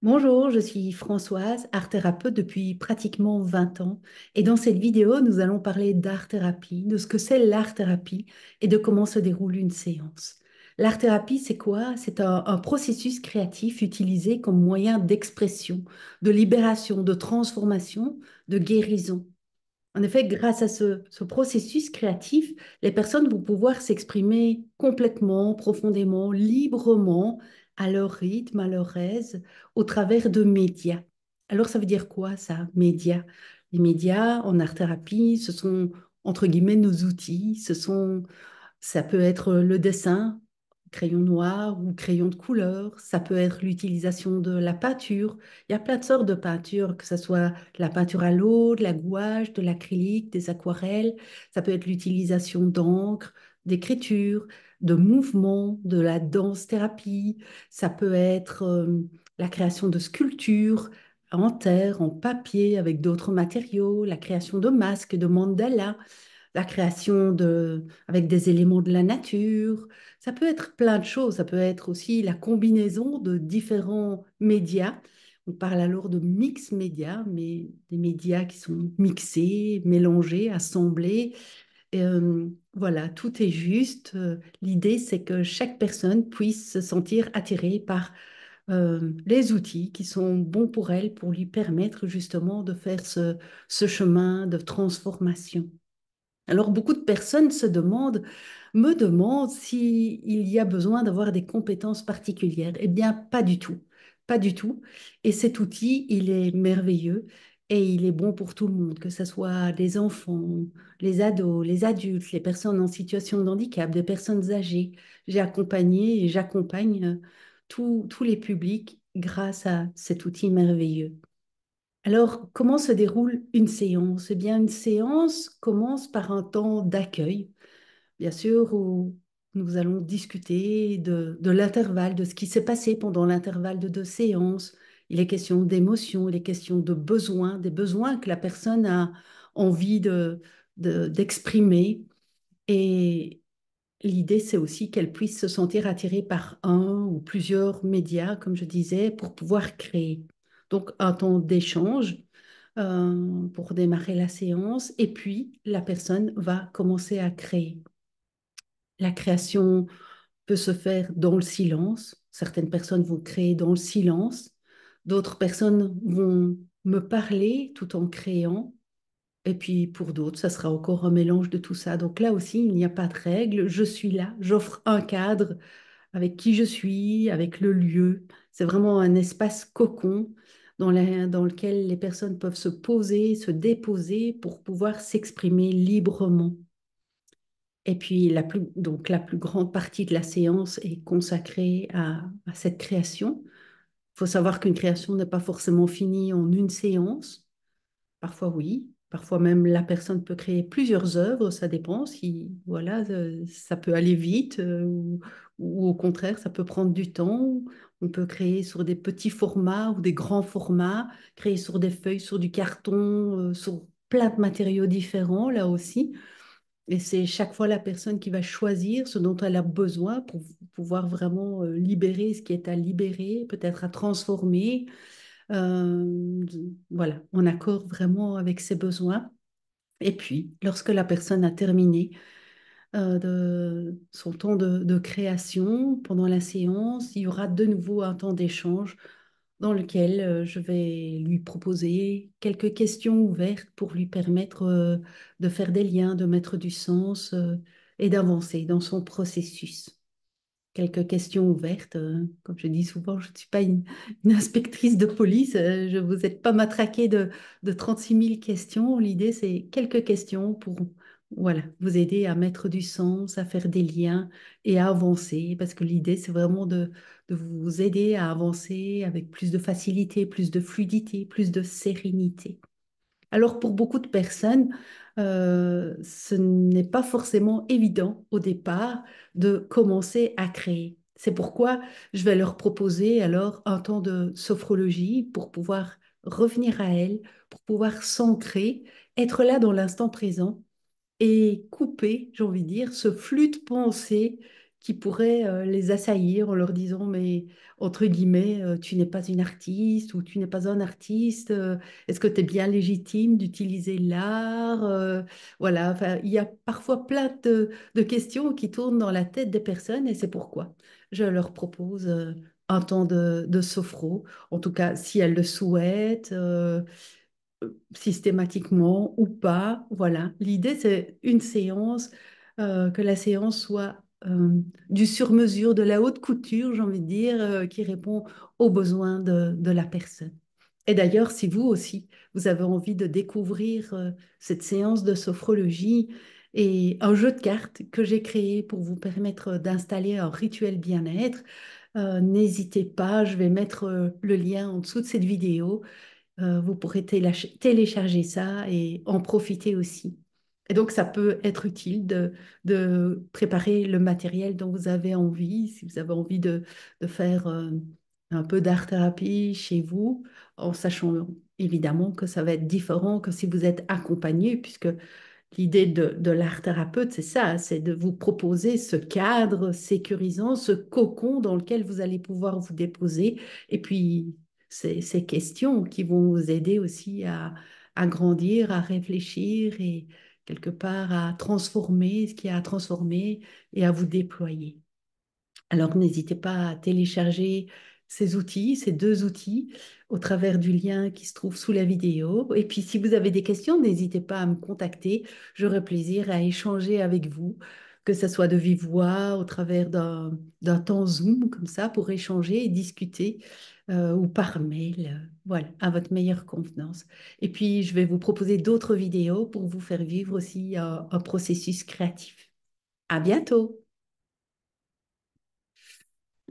Bonjour, je suis Françoise, art thérapeute depuis pratiquement 20 ans. Et dans cette vidéo, nous allons parler d'art-thérapie, de ce que c'est l'art-thérapie et de comment se déroule une séance. L'art-thérapie, c'est quoi? C'est un processus créatif utilisé comme moyen d'expression, de libération, de transformation, de guérison. En effet, grâce à ce processus créatif, les personnes vont pouvoir s'exprimer complètement, profondément, librement, à leur rythme, à leur aise, au travers de médias. Alors, ça veut dire quoi, ça, médias? Les médias en art-thérapie, ce sont, entre guillemets, nos outils. Ça peut être le dessin, crayon noir ou crayon de couleur. Ça peut être l'utilisation de la peinture. Il y a plein de sortes de peintures, que ce soit la peinture à l'eau, de la gouache, de l'acrylique, des aquarelles. Ça peut être l'utilisation d'encre, d'écriture, de mouvement, de la danse-thérapie. Ça peut être la création de sculptures en terre, en papier, avec d'autres matériaux, la création de masques, de mandalas, la création avec des éléments de la nature. Ça peut être plein de choses. Ça peut être aussi la combinaison de différents médias. On parle alors de mix médias, mais des médias qui sont mixés, mélangés, assemblés. Voilà, tout est juste. L'idée, c'est que chaque personne puisse se sentir attirée par les outils qui sont bons pour elle, pour lui permettre justement de faire ce chemin de transformation. Alors, beaucoup de personnes me demandent s'il y a besoin d'avoir des compétences particulières. Eh bien, pas du tout. Pas du tout. Et cet outil, il est merveilleux et il est bon pour tout le monde, que ce soit les enfants, les ados, les adultes, les personnes en situation de handicap, des personnes âgées. J'ai accompagné et j'accompagne tous les publics grâce à cet outil merveilleux. Alors, comment se déroule une séance? Eh bien, une séance commence par un temps d'accueil, bien sûr, où nous allons discuter de l'intervalle, de ce qui s'est passé pendant l'intervalle de deux séances. Il est question d'émotions, il est question de besoins, des besoins que la personne a envie d'exprimer. Et l'idée, c'est aussi qu'elle puisse se sentir attirée par un ou plusieurs médias, comme je disais, pour pouvoir créer. Donc, un temps d'échange pour démarrer la séance, et puis la personne va commencer à créer. La création peut se faire dans le silence. Certaines personnes vont créer dans le silence, d'autres personnes vont me parler tout en créant. Et puis pour d'autres, ça sera encore un mélange de tout ça. Donc là aussi, il n'y a pas de règle. Je suis là, j'offre un cadre avec qui je suis, avec le lieu. C'est vraiment un espace cocon dans lequel les personnes peuvent se poser, se déposer pour pouvoir s'exprimer librement. Et puis donc la plus grande partie de la séance est consacrée à cette création. Il faut savoir qu'une création n'est pas forcément finie en une séance. Parfois oui, parfois même la personne peut créer plusieurs œuvres, ça dépend si voilà, ça peut aller vite ou au contraire ça peut prendre du temps. On peut créer sur des petits formats ou des grands formats, créer sur des feuilles, sur du carton, sur plein de matériaux différents là aussi. Et c'est chaque fois la personne qui va choisir ce dont elle a besoin pour pouvoir vraiment libérer ce qui est à libérer, peut-être à transformer, euh, voilà, en accord vraiment avec ses besoins. Et puis, lorsque la personne a terminé de son temps de création pendant la séance, il y aura de nouveau un temps d'échange dans lequel je vais lui proposer quelques questions ouvertes pour lui permettre de faire des liens, de mettre du sens et d'avancer dans son processus. Quelques questions ouvertes. Comme je dis souvent, je ne suis pas une inspectrice de police. Je ne vous êtes pas matraqué de 36 000 questions. L'idée, c'est quelques questions pour voilà, vous aider à mettre du sens, à faire des liens et à avancer. Parce que l'idée, c'est vraiment de vous aider à avancer avec plus de facilité, plus de fluidité, plus de sérénité. Alors pour beaucoup de personnes, ce n'est pas forcément évident au départ de commencer à créer. C'est pourquoi je vais leur proposer alors un temps de sophrologie pour pouvoir revenir à elles, pour pouvoir s'ancrer, être là dans l'instant présent et couper, j'ai envie de dire, ce flux de pensée qui pourraient les assaillir en leur disant, mais entre guillemets, tu n'es pas une artiste ou tu n'es pas un artiste, est-ce que tu es bien légitime d'utiliser l'art? Voilà, enfin, il y a parfois plein de questions qui tournent dans la tête des personnes et c'est pourquoi je leur propose un temps de sophro, en tout cas si elles le souhaitent. Systématiquement ou pas. Voilà. L'idée, c'est une séance, que la séance soit du sur-mesure, de la haute couture, j'ai envie de dire, qui répond aux besoins de la personne. Et d'ailleurs, si vous aussi, vous avez envie de découvrir cette séance de sophrologie et un jeu de cartes que j'ai créé pour vous permettre d'installer un rituel bien-être, n'hésitez pas, je vais mettre le lien en dessous de cette vidéo. Vous pourrez télécharger ça et en profiter aussi. Et donc, ça peut être utile de préparer le matériel dont vous avez envie, si vous avez envie de faire un peu d'art-thérapie chez vous, en sachant évidemment que ça va être différent que si vous êtes accompagné, puisque l'idée de l'art-thérapeute, c'est ça, c'est de vous proposer ce cadre sécurisant, ce cocon dans lequel vous allez pouvoir vous déposer. Et puis, ces questions qui vont vous aider aussi à grandir, à réfléchir et quelque part à transformer ce qu'il y a à transformer et à vous déployer. Alors n'hésitez pas à télécharger ces outils, ces deux outils, au travers du lien qui se trouve sous la vidéo. Et puis si vous avez des questions, n'hésitez pas à me contacter. J'aurai plaisir à échanger avec vous, que ce soit de vive voix, au travers d'un temps Zoom, comme ça, pour échanger et discuter, ou par mail. Voilà, à votre meilleure convenance. Et puis je vais vous proposer d'autres vidéos pour vous faire vivre aussi un processus créatif. À bientôt!